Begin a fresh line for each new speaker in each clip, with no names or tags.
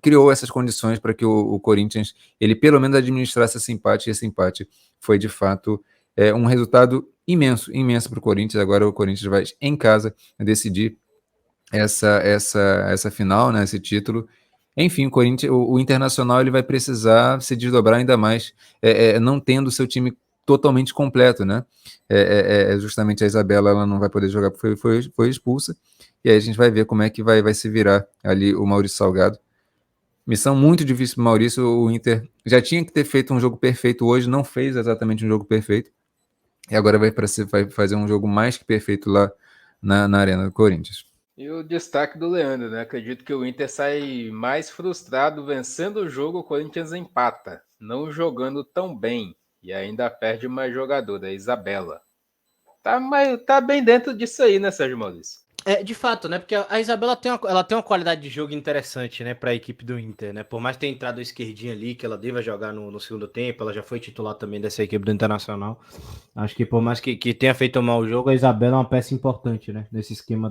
criou essas condições para que o Corinthians, ele pelo menos administrasse esse empate, e esse empate foi de fato um resultado imenso para o Corinthians. Agora o Corinthians vai em casa decidir essa final, né, esse título. Enfim, o Internacional ele vai precisar se desdobrar ainda mais, não tendo seu time totalmente completo, né? Justamente a Isabela ela não vai poder jogar porque foi expulsa, e aí a gente vai ver como é que vai se virar ali o Maurício Salgado. Missão muito difícil para o Maurício. O Inter já tinha que ter feito um jogo perfeito hoje, não fez exatamente um jogo perfeito, e agora vai fazer um jogo mais que perfeito lá na Arena do Corinthians.
E o destaque do Leandro, né? Acredito que o Inter sai mais frustrado vencendo o jogo, o Corinthians empata, não jogando tão bem e ainda perde uma jogadora, a Isabela. Tá bem dentro disso aí, né, Sérgio Maurício?
De fato, né? Porque a Isabela ela tem uma qualidade de jogo interessante, né, para a equipe do Inter, né? Por mais ter entrado a esquerdinha ali, que ela deva jogar no segundo tempo, ela já foi titular também dessa equipe do Internacional. Acho que por mais que tenha feito um mau jogo, a Isabela é uma peça importante, né? Nesse esquema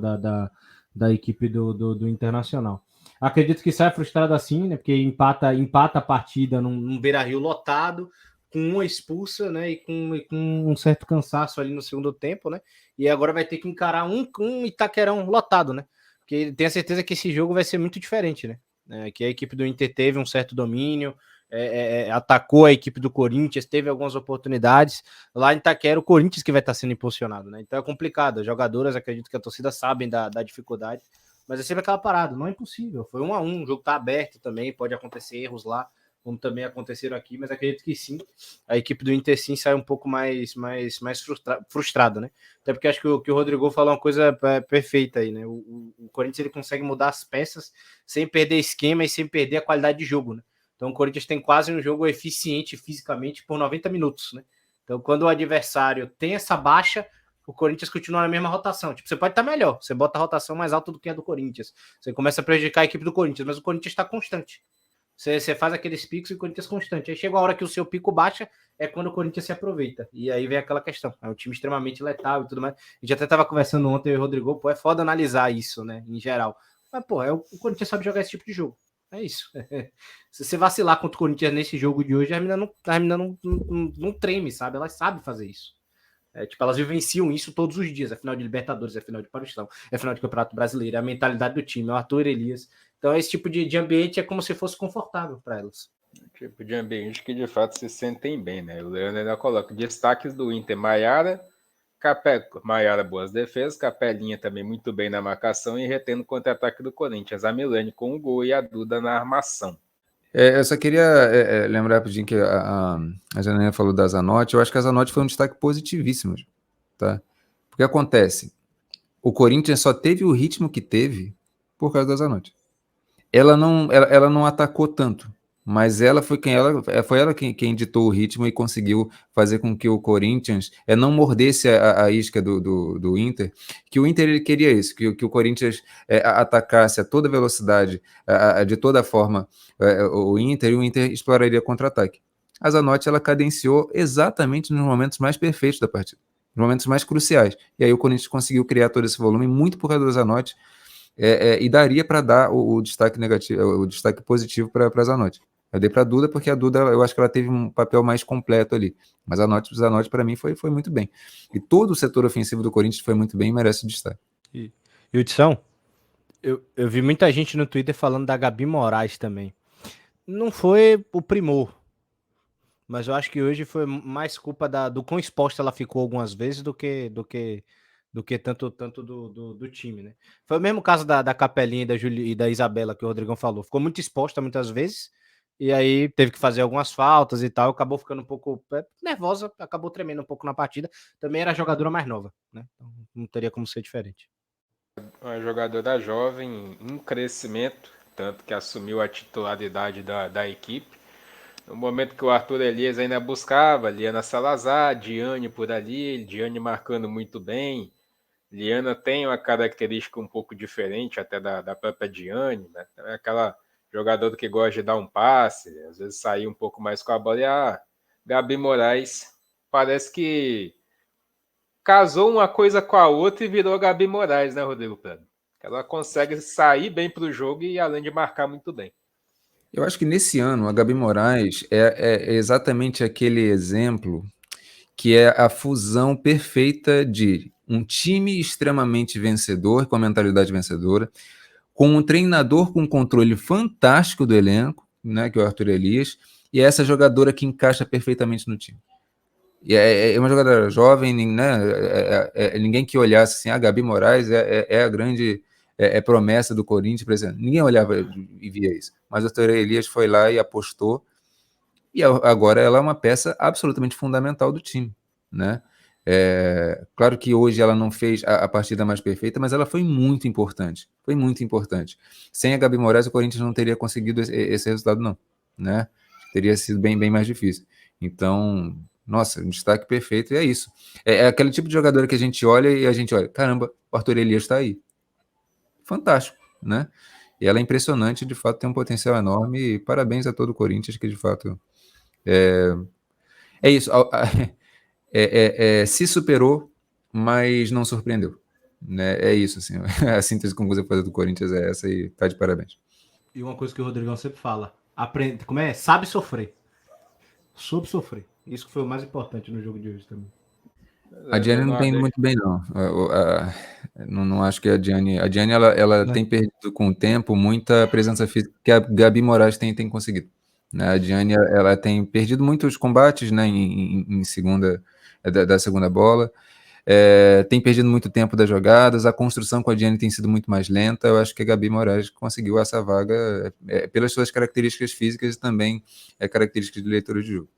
da equipe do Internacional. Acredito que sai frustrado assim, né? Porque empata a partida num Beira-Rio lotado, com uma expulsa, né? E com um certo cansaço ali no segundo tempo, né? E agora vai ter que encarar um Itaquerão lotado, né? Porque tem a certeza que esse jogo vai ser muito diferente, né? Que a equipe do Inter teve um certo domínio, atacou a equipe do Corinthians, teve algumas oportunidades. Lá em Itaquera, o Corinthians que vai estar sendo impulsionado, né? Então é complicado. As jogadoras, acredito que a torcida sabem da dificuldade, mas é sempre aquela parada, não é impossível. Foi 1-1, o jogo tá aberto também, pode acontecer erros lá, como também aconteceram aqui, mas acredito que sim, a equipe do Inter sim sai um pouco mais frustrada, né? Até porque acho que o Rodrigo falou uma coisa perfeita aí, né? O Corinthians ele consegue mudar as peças sem perder esquema e sem perder a qualidade de jogo, né? Então o Corinthians tem quase um jogo eficiente fisicamente por 90 minutos, né? Então quando o adversário tem essa baixa, o Corinthians continua na mesma rotação. Tipo, você pode estar melhor, você bota a rotação mais alta do que a do Corinthians. Você começa a prejudicar a equipe do Corinthians, mas o Corinthians está constante. Você faz aqueles picos e o Corinthians constante. Aí chega a hora que o seu pico baixa, é quando o Corinthians se aproveita. E aí vem aquela questão. É um time extremamente letal e tudo mais. A gente até estava conversando ontem, eu e o Rodrigo, pô, é foda analisar isso, né, em geral. Mas, pô, o Corinthians sabe jogar esse tipo de jogo. É isso. Se você vacilar contra o Corinthians nesse jogo de hoje, a menina não treme, sabe? Elas sabem fazer isso. Tipo, elas vivenciam isso todos os dias. É final de Libertadores, é final de Paulistão, é final de Campeonato Brasileiro, é a mentalidade do time, é o Arthur Elias. Então, esse tipo de ambiente é como se fosse confortável para elas.
Tipo de ambiente que de fato se sentem bem, né? O Leandro ainda coloca destaques do Inter, Maiara, Maiara boas defesas, Capelinha também muito bem na marcação e retendo contra-ataque do Corinthians, a Milane com o gol e a Duda na armação.
Eu só queria lembrar rapidinho que a Janaína falou da Zanotti. Eu acho que a Zanotti foi um destaque positivíssimo, tá? Porque acontece, o Corinthians só teve o ritmo que teve por causa da Zanotti. Ela não atacou tanto, mas foi ela quem ditou o ritmo e conseguiu fazer com que o Corinthians não mordesse a isca do Inter, que o Inter ele queria isso, que o Corinthians atacasse a toda velocidade, de toda forma, o Inter, e o Inter exploraria contra-ataque. A Zanotti ela cadenciou exatamente nos momentos mais perfeitos da partida, nos momentos mais cruciais, e aí o Corinthians conseguiu criar todo esse volume muito por causa da Zanotti. E daria para dar o destaque negativo, o destaque positivo para a Zanotti. Eu dei para a Duda porque a Duda, eu acho que ela teve um papel mais completo ali, mas a Zanotti para mim foi muito bem. E todo o setor ofensivo do Corinthians foi muito bem e merece destaque.
E Hudson, eu vi muita gente no Twitter falando da Gabi Moraes também. Não foi o primor, mas eu acho que hoje foi mais culpa do quão exposta ela ficou algumas vezes do que tanto do time, né? Foi o mesmo caso da Capelinha e da Isabela que o Rodrigão falou. Ficou muito exposta muitas vezes e aí teve que fazer algumas faltas e tal. Acabou ficando um pouco nervosa, acabou tremendo um pouco na partida. Também era a jogadora mais nova, né? Então não teria como ser diferente.
Uma jogadora jovem em crescimento, tanto que assumiu a titularidade da equipe. No momento que o Arthur Elias ainda buscava, Liana Salazar, Diane por ali, Diane marcando muito bem. Liana tem uma característica um pouco diferente até da própria Diane, né? É aquela jogadora que gosta de dar um passe, às vezes sair um pouco mais com a bola. E a Gabi Moraes parece que casou uma coisa com a outra e virou a Gabi Moraes, né, Rodrigo Prado? Ela consegue sair bem para o jogo e além de marcar muito bem.
Eu acho que nesse ano a Gabi Moraes é exatamente aquele exemplo que é a fusão perfeita de um time extremamente vencedor, com a mentalidade vencedora, com um treinador com controle fantástico do elenco, né, que é o Arthur Elias, e é essa jogadora que encaixa perfeitamente no time. E é uma jogadora jovem, né? Ninguém que olhasse assim, a Gabi Moraes é a grande promessa do Corinthians, por exemplo. Ninguém olhava e via isso. Mas o Arthur Elias foi lá e apostou, e agora ela é uma peça absolutamente fundamental do time, né? Claro que hoje ela não fez a partida mais perfeita, mas ela foi muito importante. Foi muito importante. Sem a Gabi Moraes, o Corinthians não teria conseguido esse resultado, não, né? Teria sido bem, bem mais difícil. Então, nossa, um destaque perfeito, e é isso. É aquele tipo de jogador que a gente olha e a gente olha, caramba, o Arthur Elias está aí. Fantástico, né? E ela é impressionante, de fato, tem um potencial enorme, e parabéns a todo o Corinthians, que de fato é isso. Se superou, mas não surpreendeu, né? É isso, assim. A síntese conclusa que fazer do Corinthians é essa e tá de parabéns.
E uma coisa que o Rodrigão sempre fala, aprende, como é? Sabe sofrer. Soube sofrer. Isso que foi o mais importante no jogo de hoje também.
A Diane não tem indo muito bem, não. Não acho que a Diane... A Diane, ela tem perdido com o tempo muita presença física que a Gabi Moraes tem conseguido, né? A Diane, ela tem perdido muitos combates, né, em segunda, da segunda bola. Tem perdido muito tempo das jogadas, a construção com a Diane tem sido muito mais lenta. Eu acho que a Gabi Moraes conseguiu essa vaga pelas suas características físicas e também características de leitura de jogo.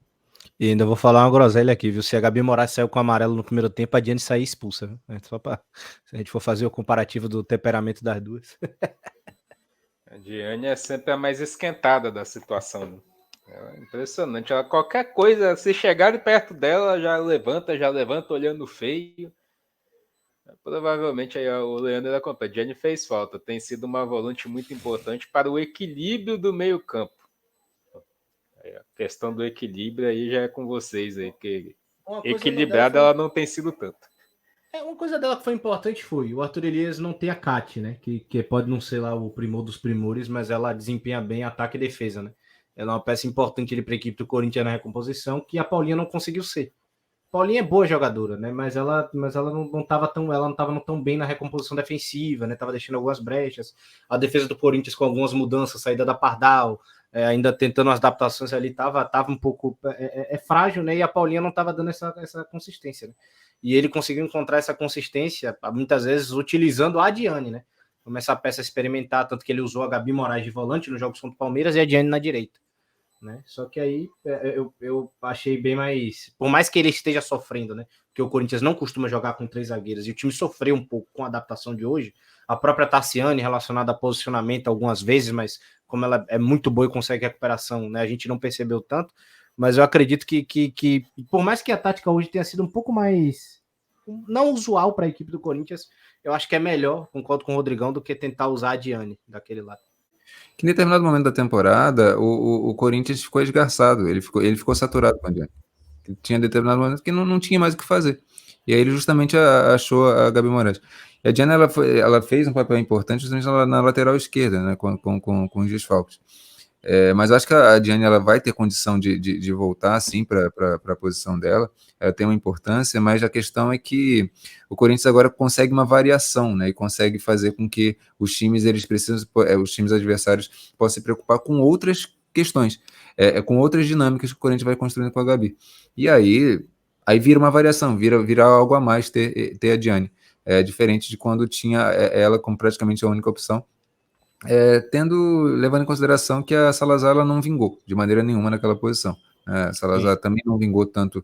E ainda vou falar uma groselha aqui, viu? Se a Gabi Moraes saiu com amarelo no primeiro tempo, a Diane saiu expulsa, viu? Só pra... Se a gente for fazer o comparativo do temperamento das duas.
A Diane é sempre a mais esquentada da situação. É impressionante. Ela, qualquer coisa, se chegarem perto dela, já levanta olhando feio. Provavelmente aí o Leandro da compra. Diane fez falta. Tem sido uma volante muito importante para o equilíbrio do meio-campo. A questão do equilíbrio aí já é com vocês aí, que equilibrada ela não tem sido tanto.
Uma coisa dela que foi importante foi o Arthur Elias não ter a Kat, né? Que pode não ser lá o primor dos primores, mas ela desempenha bem ataque e defesa, né? Ela é uma peça importante para a equipe do Corinthians na recomposição, que a Paulinha não conseguiu ser. Paulinha é boa jogadora, né? Mas ela não estava tão bem na recomposição defensiva, né? Tava deixando algumas brechas. A defesa do Corinthians com algumas mudanças, saída da Pardal, ainda tentando as adaptações ali, tava um pouco frágil, né? E a Paulinha não estava dando essa consistência, né? E ele conseguiu encontrar essa consistência, muitas vezes utilizando a Diane, né? Começar a peça experimentar, tanto que ele usou a Gabi Moraes de volante nos jogos contra o Palmeiras e a Diane na direita. Né? Só que aí eu achei bem mais... Por mais que ele esteja sofrendo, né? Porque o Corinthians não costuma jogar com 3 zagueiras e o time sofreu um pouco com a adaptação de hoje. A própria Tassiane, relacionada a posicionamento algumas vezes, mas como ela é muito boa e consegue recuperação, né? A gente não percebeu tanto. Mas eu acredito que por mais que a tática hoje tenha sido um pouco mais não usual para a equipe do Corinthians, eu acho que é melhor, concordo com o Rodrigão, do que tentar usar a Diane daquele lado.
Que em determinado momento da temporada, o Corinthians ficou esgarçado, ele ficou saturado com a Diane. Tinha determinado momento que não tinha mais o que fazer. E aí ele justamente achou a Gabi Moraes. E a Diane, ela fez um papel importante justamente na lateral esquerda, né, com os desfalques. Mas acho que a Diane, ela vai ter condição de voltar, sim, para a posição dela. Ela tem uma importância, mas a questão é que o Corinthians agora consegue uma variação, né? E consegue fazer com que os times os times adversários possam se preocupar com outras questões, com outras dinâmicas que o Corinthians vai construindo com a Gabi. E aí vira uma variação, vira algo a mais ter a Diane. Diferente de quando tinha ela como praticamente a única opção. Levando em consideração que a Salazar ela não vingou de maneira nenhuma naquela posição. A Salazar também não vingou tanto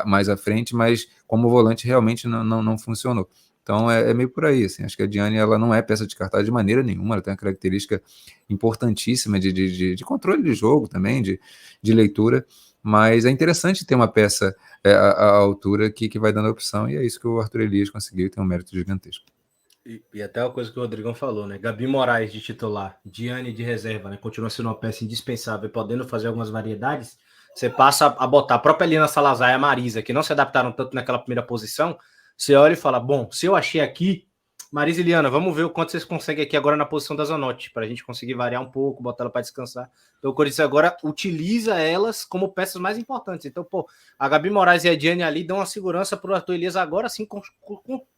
mais à frente, mas como volante realmente não funcionou. Então é meio por aí, assim. Acho que a Diane, ela não é peça descartada de maneira nenhuma, ela tem uma característica importantíssima de controle de jogo também, de leitura, mas é interessante ter uma peça à altura que vai dando a opção, e é isso que o Arthur Elias conseguiu, tem um mérito gigantesco.
E até a coisa que o Rodrigão falou, né? Gabi Moraes de titular, Diane de reserva, né? Continua sendo uma peça indispensável, podendo fazer algumas variedades. Você passa a botar a própria Lina Salazar e a Marisa, que não se adaptaram tanto naquela primeira posição. Você olha e fala, bom, se eu achei aqui, Marisa e Liana, vamos ver o quanto vocês conseguem aqui agora na posição da Zanotti, para a gente conseguir variar um pouco, botar ela para descansar. Então o Corinthians agora utiliza elas como peças mais importantes. Então, pô, a Gabi Moraes e a Diane ali dão uma segurança para o Arthur Elias agora sim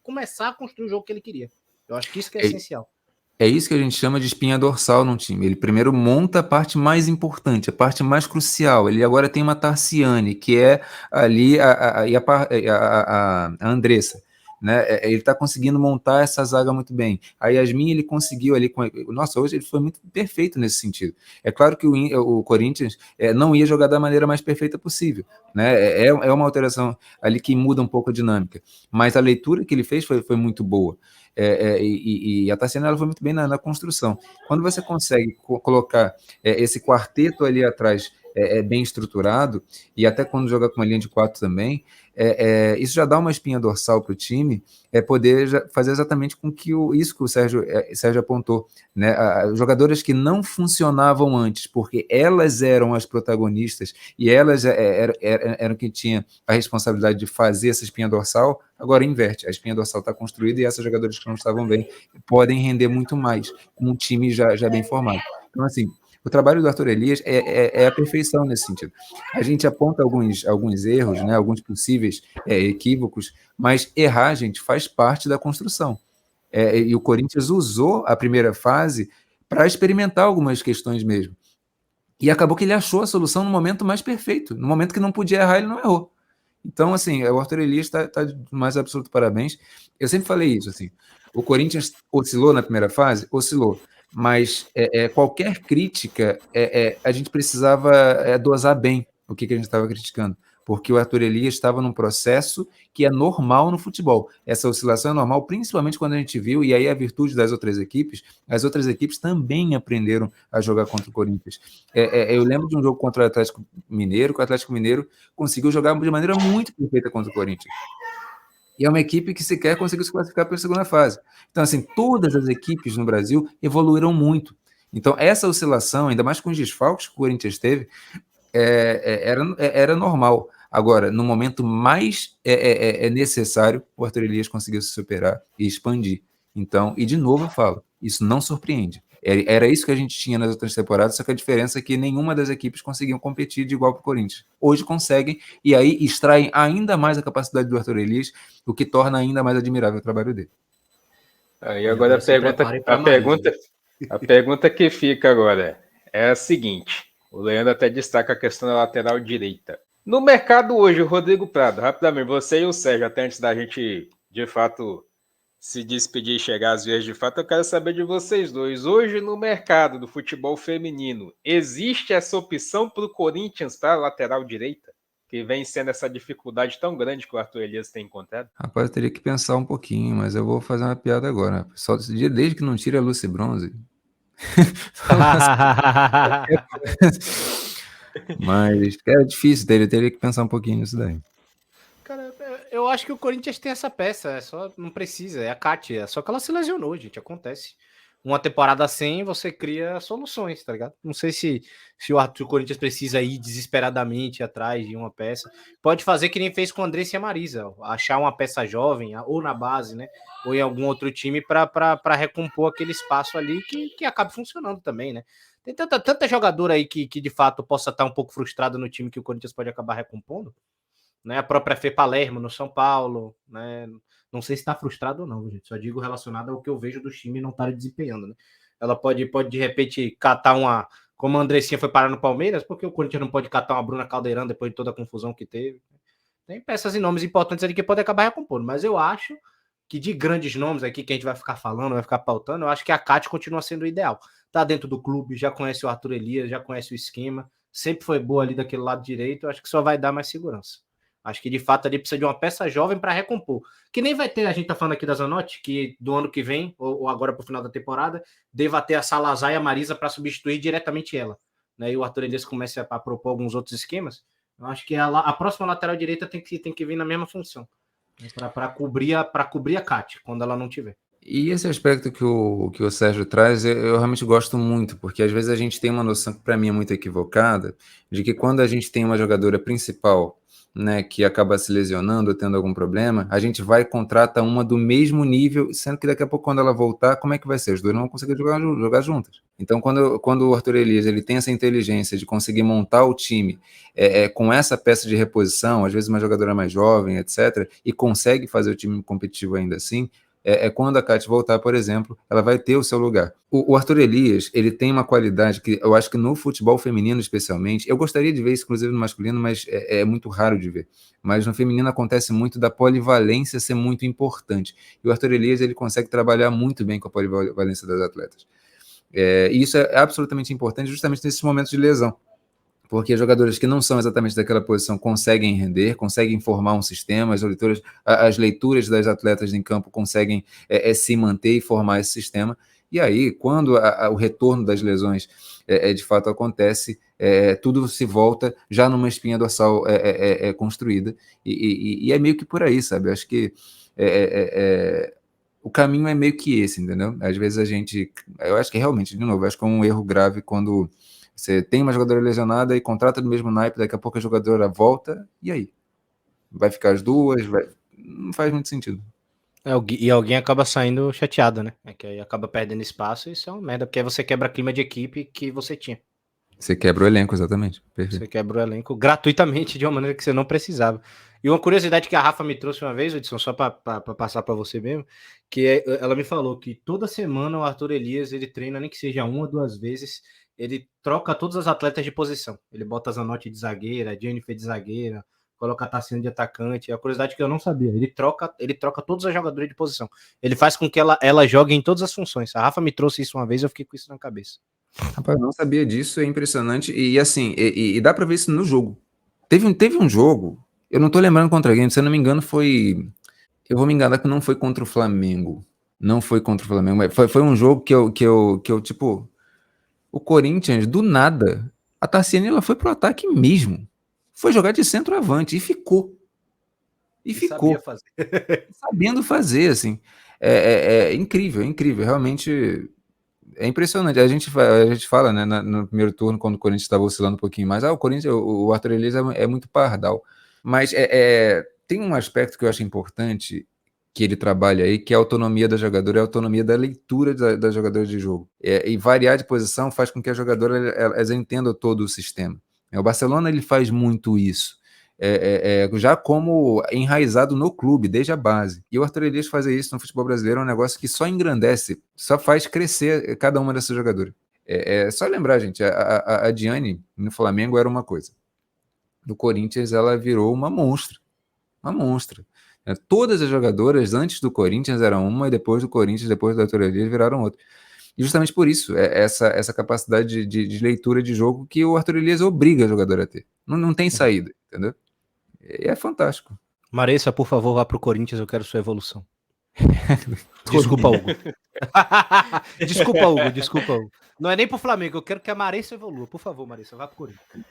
começar a construir o jogo que ele queria. Eu acho que isso que é essencial.
É isso que a gente chama de espinha dorsal num time. Ele primeiro monta a parte mais importante, a parte mais crucial. Ele agora tem uma Tarciane, que é ali a Andressa. Né? Ele está conseguindo montar essa zaga muito bem. A Yasmin, ele conseguiu ali. Nossa, hoje ele foi muito perfeito nesse sentido. É claro que o Corinthians não ia jogar da maneira mais perfeita possível. Né? É uma alteração ali que muda um pouco a dinâmica. Mas a leitura que ele fez foi muito boa. E a Tassiana, ela foi muito bem na construção. Quando você consegue colocar esse quarteto ali atrás bem estruturado, e até quando joga com uma linha de 4 também, isso já dá uma espinha dorsal para o time, poder fazer exatamente com que isso que o Sérgio apontou, né? Jogadoras que não funcionavam antes, porque elas eram as protagonistas e elas eram que tinham a responsabilidade de fazer essa espinha dorsal, agora inverte, a espinha dorsal está construída e essas jogadoras que não estavam bem podem render muito mais com um time já bem formado. Então, assim, o trabalho do Arthur Elias é a perfeição nesse sentido. A gente aponta alguns erros, né, alguns possíveis equívocos, mas errar, gente, faz parte da construção. E o Corinthians usou a primeira fase para experimentar algumas questões mesmo. E acabou que ele achou a solução no momento mais perfeito. No momento que não podia errar, ele não errou. Então, assim, o Arthur Elias está de mais absoluto parabéns. Eu sempre falei isso, assim, o Corinthians oscilou na primeira fase? Oscilou. Mas qualquer crítica, a gente precisava dosar bem o que a gente estava criticando, porque o Arthur Elias estava num processo que é normal no futebol. Essa oscilação é normal, principalmente quando a gente viu, e aí a virtude das outras equipes, as outras equipes também aprenderam a jogar contra o Corinthians. Eu lembro de um jogo contra o Atlético Mineiro, que o Atlético Mineiro conseguiu jogar de maneira muito perfeita contra o Corinthians. E é uma equipe que sequer conseguiu se classificar para a segunda fase. Então, assim, todas as equipes no Brasil evoluíram muito. Então, essa oscilação, ainda mais com os desfalques que o Corinthians teve, era normal. Agora, no momento mais necessário, o Arthur Elias conseguiu se superar e expandir. Então, e de novo eu falo, isso não surpreende. Era isso que a gente tinha nas outras temporadas, só que a diferença é que nenhuma das equipes conseguiam competir de igual para o Corinthians. Hoje conseguem, e aí extraem ainda mais a capacidade do Arthur Elias, o que torna ainda mais admirável o trabalho dele.
Aí agora a pergunta que fica agora é a seguinte: o Leandro até destaca a questão da lateral direita. No mercado hoje, o Rodrigo Prado, rapidamente, você e o Sérgio, até antes da gente, de fato, se despedir e chegar às vezes de fato, eu quero saber de vocês dois. Hoje, no mercado do futebol feminino, existe essa opção para o Corinthians para a lateral direita? Que vem sendo essa dificuldade tão grande que o Arthur Elias tem encontrado?
Rapaz, eu teria que pensar um pouquinho, mas eu vou fazer uma piada agora. Só desde que não tire a Lucy Bronze. Mas é difícil, teria que pensar um pouquinho nisso daí.
Cara, eu acho que o Corinthians tem essa peça, só não precisa, é a Kátia, só que ela se lesionou, gente, acontece. Uma temporada sem, você cria soluções, tá ligado? Não sei se o Corinthians precisa ir desesperadamente atrás de uma peça. Pode fazer que nem fez com o Andressa e a Marisa, achar uma peça jovem, ou na base, né? Ou em algum outro time para recompor aquele espaço ali que acabe funcionando também, né? Tem tanta jogadora aí que de fato possa estar um pouco frustrado no time que o Corinthians pode acabar recompondo, né? A própria Fê Palermo no São Paulo, né? Não sei se está frustrado ou não, gente. Só digo relacionado ao que eu vejo do time não estar desempenhando, né? Ela pode de repente catar uma, como a Andressinha foi parar no Palmeiras, porque o Corinthians não pode catar uma Bruna Caldeirão depois de toda a confusão que teve. Tem peças e nomes importantes ali que podem acabar recompondo, mas eu acho que de grandes nomes aqui que a gente vai ficar falando, vai ficar pautando, eu acho que a Kátia continua sendo o ideal. Tá dentro do clube, já conhece o Arthur Elias, já conhece o esquema, sempre foi boa ali daquele lado direito, eu acho que só vai dar mais segurança. Acho que de fato ali precisa de uma peça jovem para recompor. Que nem vai ter, a gente tá falando aqui da Zanotti, que do ano que vem, ou agora para o final da temporada, deva ter a Salazar e a Marisa para substituir diretamente ela. Né? E o Arthur Elias começa a propor alguns outros esquemas. Eu acho que a próxima lateral direita tem que vir na mesma função. Para cobrir a Kátia, quando ela não tiver.
E esse aspecto que o Sérgio traz, eu realmente gosto muito, porque às vezes a gente tem uma noção que para mim é muito equivocada, de que quando a gente tem uma jogadora principal né, que acaba se lesionando ou tendo algum problema, a gente vai e contrata uma do mesmo nível, sendo que daqui a pouco, quando ela voltar, como é que vai ser? As duas não vão conseguir jogar juntas. Então, quando o Arthur Elias ele tem essa inteligência de conseguir montar o time com essa peça de reposição, às vezes uma jogadora mais jovem, etc., e consegue fazer o time competitivo ainda assim, quando a Kátia voltar, por exemplo, ela vai ter o seu lugar. O Arthur Elias, ele tem uma qualidade que eu acho que no futebol feminino especialmente, eu gostaria de ver isso inclusive no masculino, mas é muito raro de ver. Mas no feminino acontece muito da polivalência ser muito importante. E o Arthur Elias, ele consegue trabalhar muito bem com a polivalência das atletas. E isso é absolutamente importante justamente nesses momentos de lesão. Porque jogadores que não são exatamente daquela posição conseguem render, conseguem formar um sistema, as leituras das atletas em campo conseguem se manter e formar esse sistema, e aí, quando o retorno das lesões de fato acontece, tudo se volta já numa espinha dorsal construída, e é meio que por aí, sabe? Eu acho que o caminho é meio que esse, entendeu? Às vezes eu acho que realmente, de novo, eu acho que é um erro grave quando você tem uma jogadora lesionada e contrata do mesmo naipe, daqui a pouco a jogadora volta, e aí? Vai ficar as duas? Não faz muito sentido.
E alguém acaba saindo chateado, né? Que aí acaba perdendo espaço e isso é uma merda, porque aí você quebra clima de equipe que você tinha.
Você quebra o elenco, exatamente.
Perfeito. Você quebra o elenco gratuitamente de uma maneira que você não precisava. E uma curiosidade que a Rafa me trouxe uma vez, Edson, só para passar para você mesmo, que ela me falou que toda semana o Arthur Elias, ele treina, nem que seja 1 ou 2 vezes, ele troca todas as atletas de posição. Ele bota a Zanotti de zagueira, a Jennifer de zagueira, coloca a Tassiana de atacante. É a curiosidade que eu não sabia. Ele troca todos os jogadores de posição. Ele faz com que ela jogue em todas as funções. A Rafa me trouxe isso uma vez, eu fiquei com isso na cabeça.
Rapaz, eu não sabia disso, é impressionante. E assim, e dá pra ver isso no jogo. Teve um jogo, eu não tô lembrando contra quem, se eu não me engano, foi. Eu vou me enganar que não foi contra o Flamengo. Não foi contra o Flamengo, mas foi um jogo que eu tipo. O Corinthians, do nada, a Tassiane ela foi pro ataque mesmo. Foi jogar de centroavante e ficou. E ficou.
Sabia fazer.
Sabendo fazer, assim. É incrível, realmente. É impressionante. A gente fala, né, no primeiro turno, quando o Corinthians estava oscilando um pouquinho mais, o Corinthians, o Arthur Elias é muito pardal. Mas tem um aspecto que eu acho importante que ele trabalha aí, que é a autonomia da jogadora, é a autonomia da leitura da jogadora de jogo. E variar de posição faz com que a jogadora elas entendam todo o sistema. O Barcelona ele faz muito isso. Já como enraizado no clube, desde a base. E o Arthur Elias fazer isso no futebol brasileiro é um negócio que só engrandece, só faz crescer cada uma dessas jogadoras. Só lembrar, gente, a Diane no Flamengo era uma coisa. No Corinthians ela virou uma monstra. Uma monstra. Todas as jogadoras antes do Corinthians eram uma e depois do Corinthians, depois do Arthur Elias viraram outra. E justamente por isso, essa capacidade de leitura de jogo que o Arthur Elias obriga a jogadora a ter. Não tem saída, entendeu? E é fantástico.
Maressa, por favor, vá pro Corinthians, eu quero sua evolução. Desculpa, Hugo. Desculpa, Hugo. Não é nem pro Flamengo, eu quero que a Maressa evolua. Por favor, Maressa, vá pro Corinthians.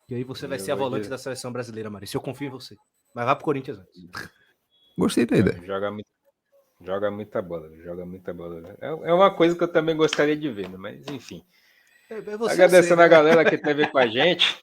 E aí você vai ser a volante da seleção brasileira, Maressa. Eu confio em você. Mas vá pro Corinthians antes.
Gostei da ideia.
Joga muita bola. É uma coisa que eu também gostaria de ver, né? Mas enfim. Agradecendo a galera que esteve com a gente.